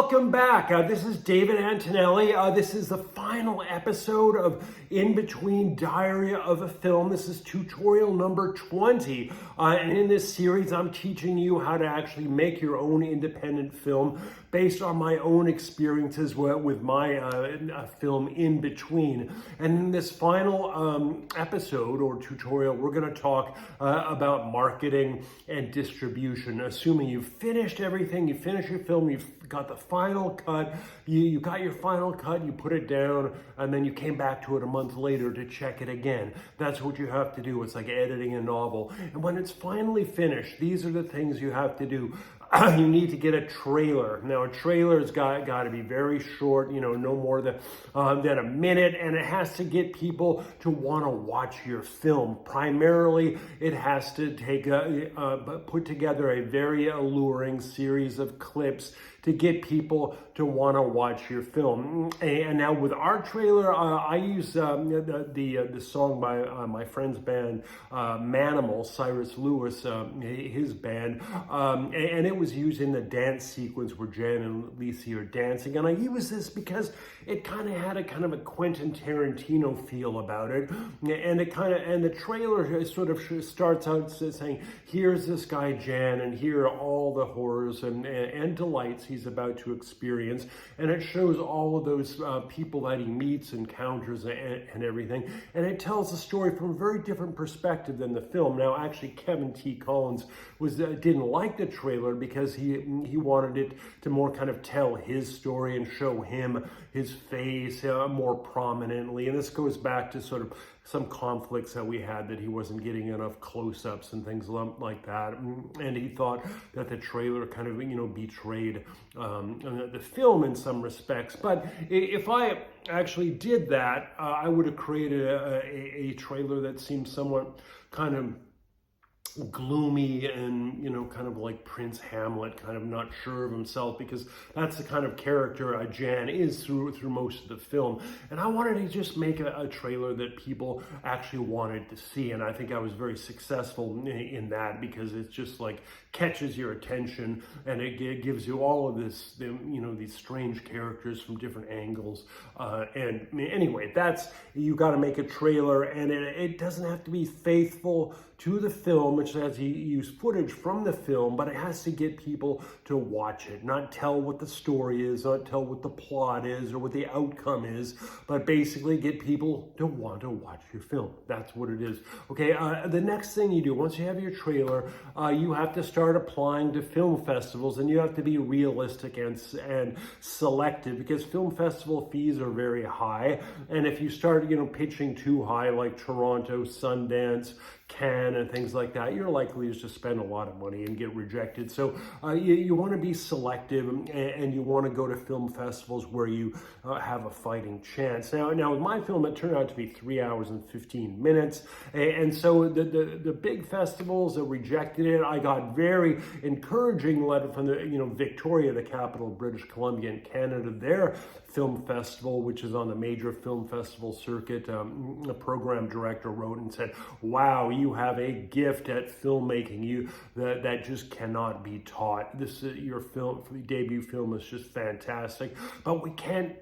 Welcome back. This is David Antonelli. This is the final episode of Inbetween Diary of a Film. This is tutorial number 20. And in this series, I'm teaching you how to actually make your own independent film based on my own experiences with my film Inbetween. And in this final episode or tutorial, we're going to talk about marketing and distribution. Assuming you've finished everything, you finish your film, you've got the final cut, you got your final cut, you put it down, and then you came back to it a month later to check it again. That's what you have to do. It's like editing a novel. And when it's finally finished, these are the things you have to do. You need to get a trailer. Now, a trailer's got to be very short, no more than a minute, and it has to get people to want to watch your film. Primarily, it has to put together a very alluring series of clips to get people to want to watch your film. And now with our trailer, I use the song by my friend's band, Manimal, Cyrus Lewis, his band, and it was used in the dance sequence where Jan and Lisi are dancing. And I use this because it kind of had a Quentin Tarantino feel about it, and the trailer sort of starts out saying, here's this guy Jan, and here are all the horrors and delights he's about to experience, and it shows all of those people that he meets, encounters, and everything, and it tells the story from a very different perspective than the film. Now, actually, Kevin T. Collins didn't like the trailer because he wanted it to more kind of tell his story and show his face more prominently, and this goes back to sort of some conflicts that we had, that he wasn't getting enough close-ups and things like that, and he thought that the trailer kind of betrayed the film in some respects. But if I actually did that, I would have created a trailer that seemed somewhat kind of gloomy and kind of like Prince Hamlet, kind of not sure of himself, because that's the kind of character Jan is through most of the film. And I wanted to just make a trailer that people actually wanted to see, and I think I was very successful in that, because it's just like catches your attention, and it gives you all of this, these strange characters from different angles. And anyway, you got to make a trailer, and it doesn't have to be faithful to the film, which has to use footage from the film, but it has to get people to watch it, not tell what the story is, not tell what the plot is or what the outcome is, but basically get people to want to watch your film. That's what it is. Okay, the next thing you do, once you have your trailer, you have to start applying to film festivals, and you have to be realistic and selective, because film festival fees are very high, and if you start, pitching too high, like Toronto, Sundance, Cannes, and things like that, you're likely to spend a lot of money and get rejected. So you want to be selective, and you want to go to film festivals where you have a fighting chance. Now with my film, it turned out to be 3 hours and 15 minutes, and so the big festivals that rejected it, I got very encouraging letter from the Victoria, the capital of British Columbia in Canada, their film festival, which is on the major film festival circuit. The program director wrote and said, wow, you have a gift at filmmaking that just cannot be taught. Your debut film is just fantastic, but we can't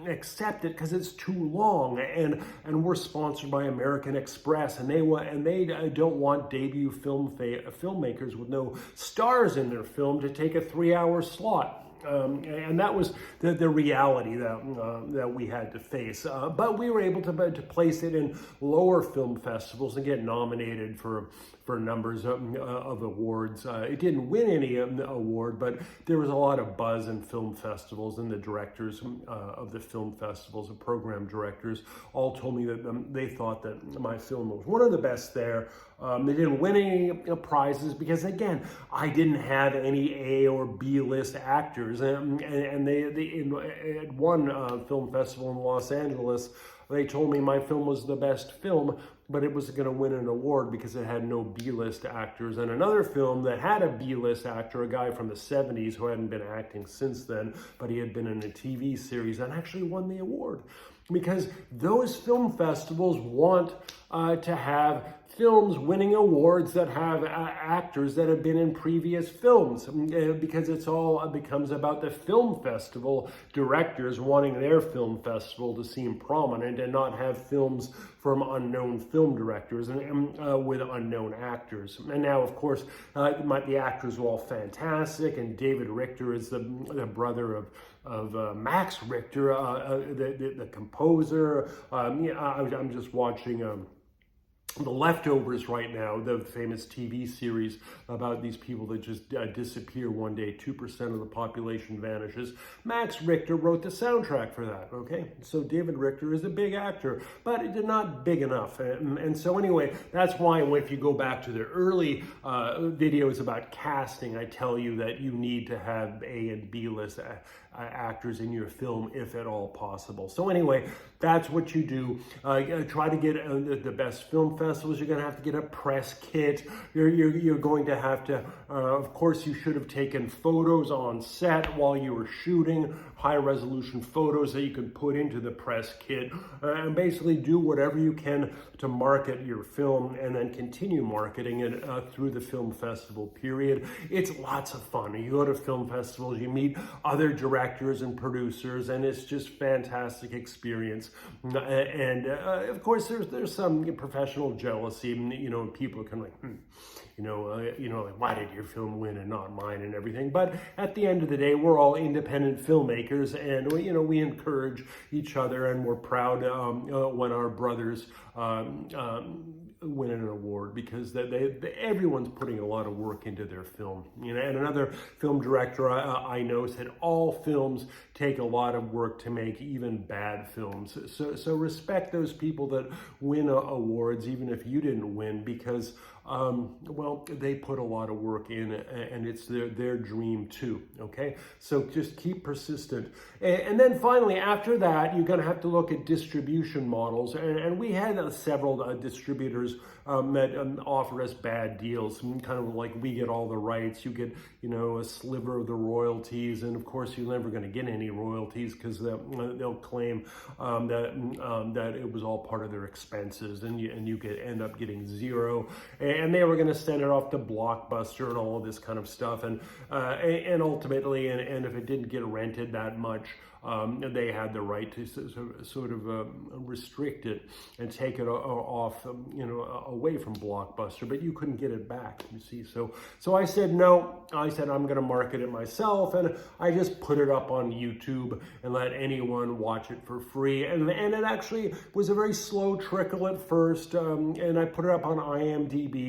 accept it because it's too long, and we're sponsored by American Express, and they don't want debut filmmakers with no stars in their film to take a 3-hour slot. And that was the reality that we had to face. But we were able to place it in lower film festivals and get nominated for numbers of awards. It didn't win any award, but there was a lot of buzz in film festivals, and the directors of the film festivals, the program directors, all told me that they thought that my film was one of the best there. They didn't win any prizes because, again, I didn't have any A or B list actors, and at one film festival in Los Angeles, they told me my film was the best film, but it was going to win an award because it had no B-list actors. And another film that had a B-list actor, a guy from the 70s who hadn't been acting since then, but he had been in a TV series, and actually won the award. Because those film festivals want to have films winning awards that have actors that have been in previous films, because it's all becomes about the film festival directors wanting their film festival to seem prominent and not have films from unknown film directors and with unknown actors. And now, of course, the actors are all fantastic, and David Richter is the brother of Max Richter, the composer. I'm just watching The Leftovers right now, the famous TV series about these people that just disappear one day. 2% of the population vanishes. Max Richter wrote the soundtrack for that, okay? So David Richter is a big actor, but not big enough. And so anyway, that's why if you go back to the early videos about casting, I tell you that you need to have A and B list actors in your film, if at all possible. So anyway, that's what you do. Try to get the best film festivals. You're going to have to get a press kit. You're going to have to, of course, you should have taken photos on set while you were shooting, high resolution photos that you can put into the press kit, and basically do whatever you can to market your film and then continue marketing it through the film festival period. It's lots of fun. You go to film festivals, you meet other directors and producers, and it's just fantastic experience. And of course, there's some professional jealousy. You know, people are kind of like, like, why did your film win and not mine and everything? But at the end of the day, we're all independent filmmakers, and we encourage each other, and we're proud when our brothers win an award, because everyone's putting a lot of work into their film. And another film director I know said all films take a lot of work to make, even bad films. So respect those people that win awards, even if you didn't win, because they put a lot of work in, and it's their dream too, okay? So just keep persistent. And then finally, after that, you're gonna have to look at distribution models. And we had several distributors that offer us bad deals, kind of like we get all the rights, you get, a sliver of the royalties, and of course you're never gonna get any royalties, because they'll claim that it was all part of their expenses, and you end up getting zero. And they were going to send it off to Blockbuster and all of this kind of stuff, and ultimately, and if it didn't get rented that much, they had the right to sort of restrict it and take it off, away from Blockbuster, but you couldn't get it back, you see. So I said no. I said I'm going to market it myself, and I just put it up on YouTube and let anyone watch it for free. And it actually was a very slow trickle at first, and I put it up on IMDb.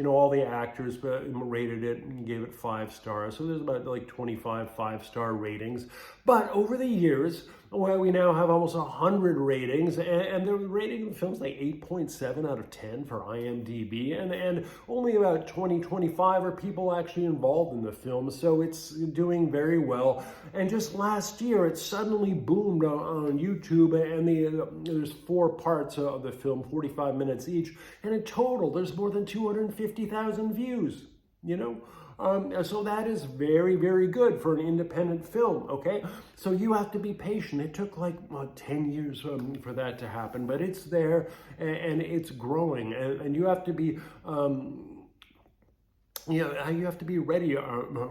All the actors rated it and gave it 5 stars. So there's about like 25 5-star ratings. But over the years, we now have almost 100 ratings, and the rating of the film's like 8.7 out of 10 for IMDb, and only about 20-25 are people actually involved in the film, so it's doing very well. And just last year, it suddenly boomed on YouTube, and there's 4 parts of the film, 45 minutes each, and in total, there's more than 250,000 views, So that is very, very good for an independent film, okay? So you have to be patient. It took like 10 years for that to happen, but it's there, and it's growing, and you have to be, you have to be ready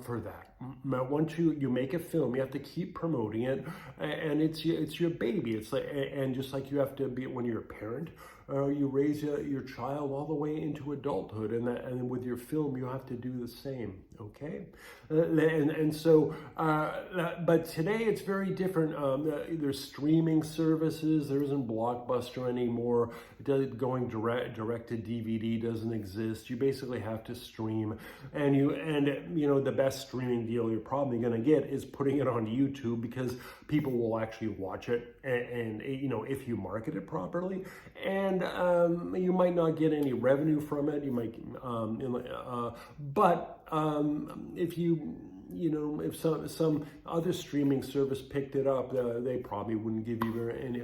for that. Once you make a film, you have to keep promoting it, and it's your baby. It's like, and just like you have to be when you're a parent, you raise your child all the way into adulthood, and with your film, you have to do the same. Okay, but today it's very different. There's streaming services. There isn't Blockbuster anymore. Going direct to DVD doesn't exist. You basically have to stream, and the best streaming deal you're probably going to get is putting it on YouTube, because people will actually watch it, and if you market it properly, and you might not get any revenue from it. You might, but if you you know, if some other streaming service picked it up, they probably wouldn't give you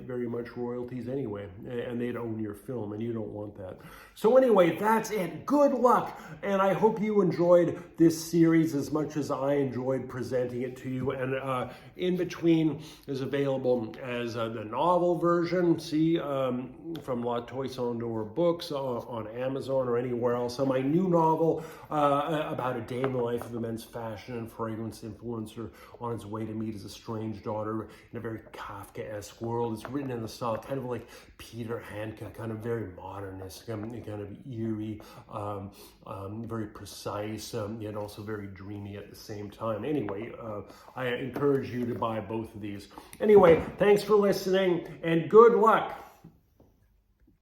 very much royalties anyway, and they'd own your film, and you don't want that. So anyway, that's it. Good luck, and I hope you enjoyed this series as much as I enjoyed presenting it to you. And Inbetween is available as the novel version, from La Toisondor Books on Amazon or anywhere else. So my new novel about a day in the life of a men's fashion and fragrance influencer on his way to meet his estranged daughter in a very Kafkaesque world. It's written in the style kind of like Peter Handke, kind of very modernist, kind of eerie, very precise, yet also very dreamy at the same time. Anyway, I encourage you to buy both of these. Anyway, thanks for listening and good luck.